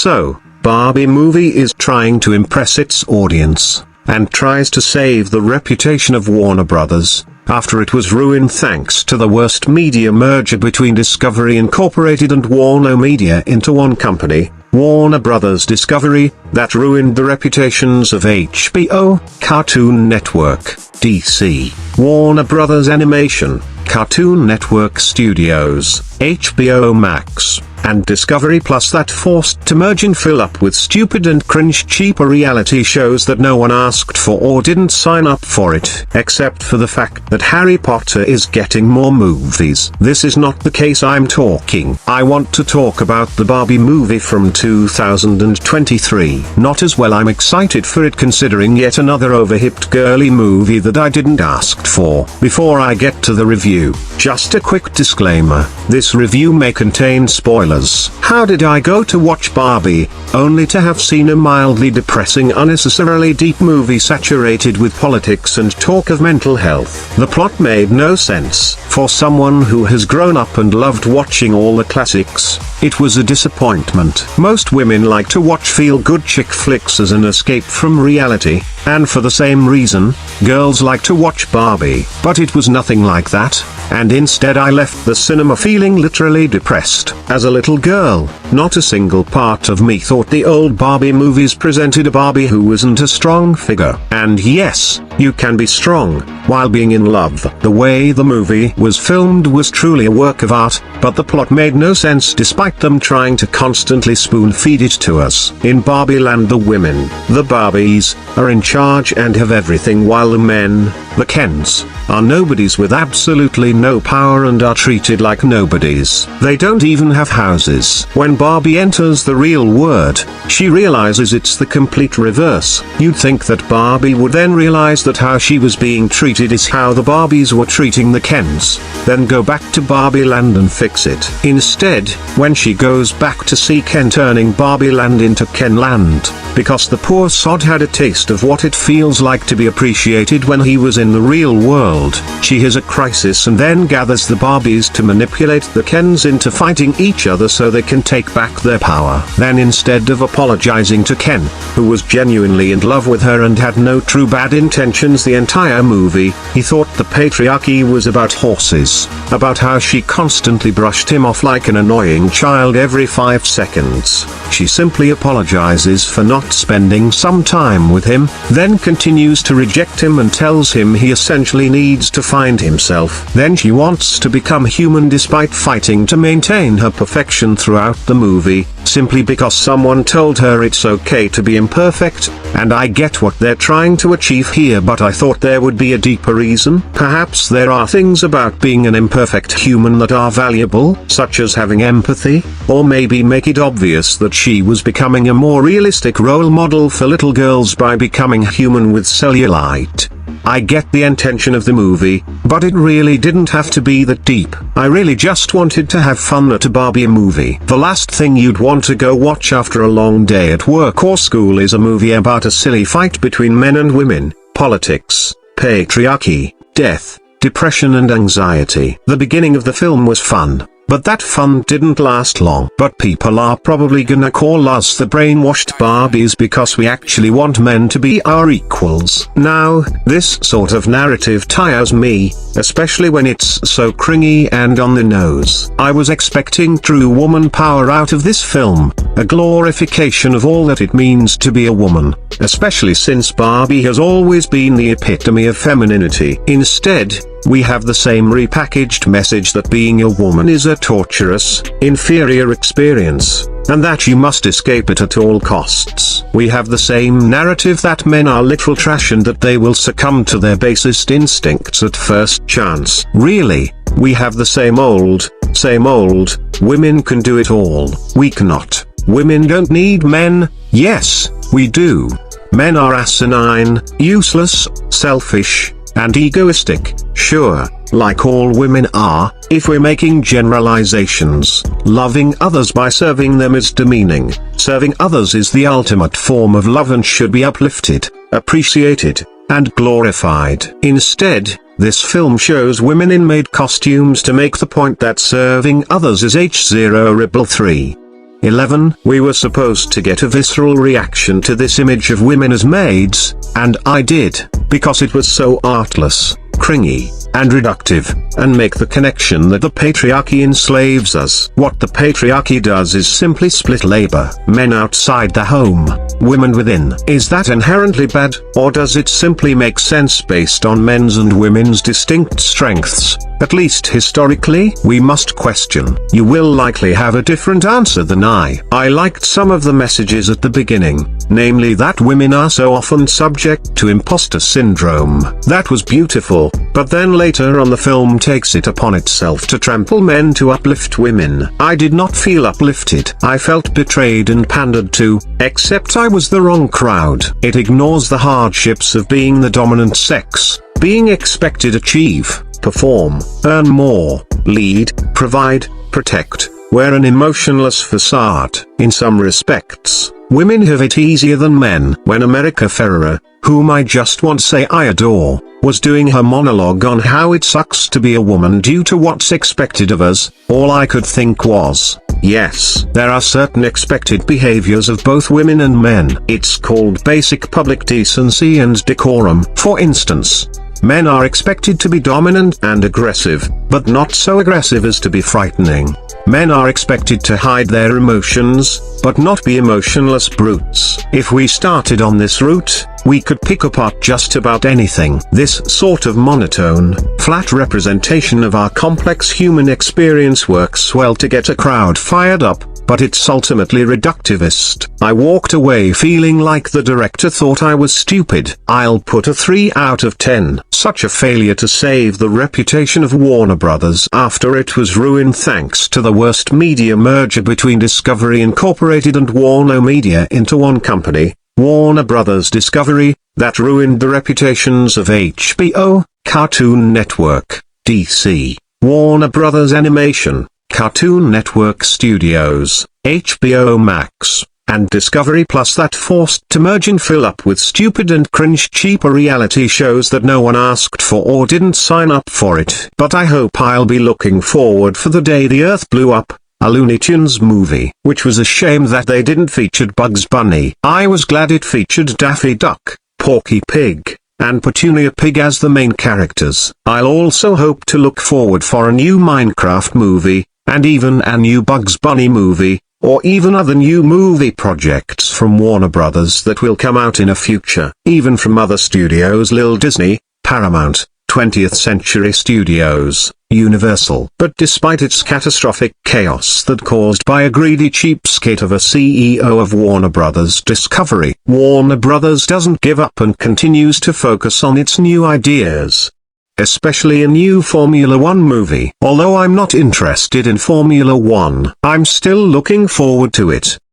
So, Barbie movie is trying to impress its audience, and tries to save the reputation of Warner Brothers, after it was ruined thanks to the worst media merger between Discovery Incorporated and Warner Media into one company, Warner Brothers Discovery, that ruined the reputations of HBO, Cartoon Network, DC, Warner Brothers Animation, Cartoon Network Studios, HBO Max, and Discovery Plus, that forced to merge and fill up with stupid and cringe cheaper reality shows that no one asked for or didn't sign up for it, except for the fact that Harry Potter is getting more movies. This is not the case I'm talking. I want to talk about the Barbie movie from 2023. Not as well. I'm excited for it considering yet another overhyped girly movie that I didn't ask for. Before I get to the review, just a quick disclaimer. This review may contain spoilers. How did I go to watch Barbie, only to have seen a mildly depressing, unnecessarily deep movie saturated with politics and talk of mental health? The plot made no sense. For someone who has grown up and loved watching all the classics, it was a disappointment. Most women like to watch feel-good chick flicks as an escape from reality, and for the same reason, girls like to watch Barbie. But it was nothing like that, and instead I left the cinema feeling literally depressed. As a little girl, not a single part of me thought the old Barbie movies presented a Barbie who wasn't a strong figure. And yes, you can be strong while being in love. The way the movie was filmed was truly a work of art, but the plot made no sense despite them trying to constantly spoon-feed it to us. In Barbie Land, the women, the Barbies, are in charge and have everything, while the men, the Kens, are nobodies with absolutely no power and are treated like nobodies. They don't even have houses. When Barbie enters the real world, she realizes it's the complete reverse. You'd think that Barbie would then realize that how she was being treated is how the Barbies were treating the Kens, then go back to Barbie Land and fix it. Instead, when she goes back to see Ken turning Barbie Land into Ken Land, because the poor sod had a taste of what it feels like to be appreciated when he was in the real world, she has a crisis and then gathers the Barbies to manipulate the Kens into fighting each other so they can take back their power. Then instead of apologizing to Ken, who was genuinely in love with her and had no true bad intentions the entire movie, he thought the patriarchy was about horses, about how she constantly brushed him off like an annoying child every 5 seconds. She simply apologizes for not spending some time with him, then continues to reject him and tells him he essentially needs to find himself. Then she wants to become human despite fighting to maintain her perfection throughout the movie, simply because someone told her it's okay to be imperfect. And I get what they're trying to achieve here, but I thought there would be a deeper reason. Perhaps there are things about being an imperfect human that are valuable, such as having empathy, or maybe make it obvious that she was becoming a more realistic role model for little girls by becoming human with cellulite. I get the intention of the movie, but it really didn't have to be that deep. I really just wanted to have fun at a Barbie movie. The last thing you'd want to go watch after a long day at work or school is a movie about a silly fight between men and women, politics, patriarchy, death, depression and anxiety. The beginning of the film was fun, but that fun didn't last long. But people are probably gonna call us the brainwashed Barbies because we actually want men to be our equals. Now, this sort of narrative tires me, especially when it's so cringy and on the nose. I was expecting true woman power out of this film, a glorification of all that it means to be a woman, especially since Barbie has always been the epitome of femininity. Instead, we have the same repackaged message that being a woman is a torturous, inferior experience, and that you must escape it at all costs. We have the same narrative that men are literal trash and that they will succumb to their basest instincts at first chance. Really, we have the same old, women can do it all. We cannot. Women don't need men. Yes, we do. Men are asinine, useless, selfish, and egoistic, sure, like all women are. If we're making generalizations, loving others by serving them is demeaning. Serving others is the ultimate form of love and should be uplifted, appreciated, and glorified. Instead, this film shows women in maid costumes to make the point that serving others is H0 Rebel 3. 11. We were supposed to get a visceral reaction to this image of women as maids, and I did, because it was so artless, cringy, and reductive, and make the connection that the patriarchy enslaves us. What the patriarchy does is simply split labor, men outside the home, women within. Is that inherently bad, or does it simply make sense based on men's and women's distinct strengths? At least historically, we must question. You will likely have a different answer than I. I liked some of the messages at the beginning, namely that women are so often subject to imposter syndrome. That was beautiful, but then later on the film takes it upon itself to trample men to uplift women. I did not feel uplifted. I felt betrayed and pandered to, except I was the wrong crowd. It ignores the hardships of being the dominant sex, being expected to achieve, perform, earn more, lead, provide, protect, wear an emotionless facade. In some respects, women have it easier than men. When America Ferrera, whom I just want to say I adore, was doing her monologue on how it sucks to be a woman due to what's expected of us, all I could think was, yes, there are certain expected behaviors of both women and men. It's called basic public decency and decorum. For instance, men are expected to be dominant and aggressive, but not so aggressive as to be frightening. Men are expected to hide their emotions, but not be emotionless brutes. If we started on this route, we could pick apart just about anything. This sort of monotone, flat representation of our complex human experience works well to get a crowd fired up, but it's ultimately reductivist. I walked away feeling like the director thought I was stupid. I'll put a 3 out of 10. Such a failure to save the reputation of Warner Brothers after it was ruined thanks to the worst media merger between Discovery Incorporated and Warner Media into one company, Warner Brothers Discovery, that ruined the reputations of HBO, Cartoon Network, DC, Warner Brothers Animation, Cartoon Network Studios, HBO Max, and Discovery Plus, that forced to merge and fill up with stupid and cringe cheaper reality shows that no one asked for or didn't sign up for it. But I hope I'll be looking forward for the day the Earth blew up, a Looney Tunes movie, which was a shame that they didn't feature Bugs Bunny. I was glad it featured Daffy Duck, Porky Pig, and Petunia Pig as the main characters. I'll also hope to look forward for a new Minecraft movie, and even a new Bugs Bunny movie, or even other new movie projects from Warner Brothers that will come out in a future. Even from other studios: Lil Disney, Paramount, 20th Century Studios, Universal. But despite its catastrophic chaos that caused by a greedy cheapskate of a CEO of Warner Brothers Discovery, Warner Brothers doesn't give up and continues to focus on its new ideas. Especially a new Formula One movie. Although I'm not interested in Formula One, I'm still looking forward to it.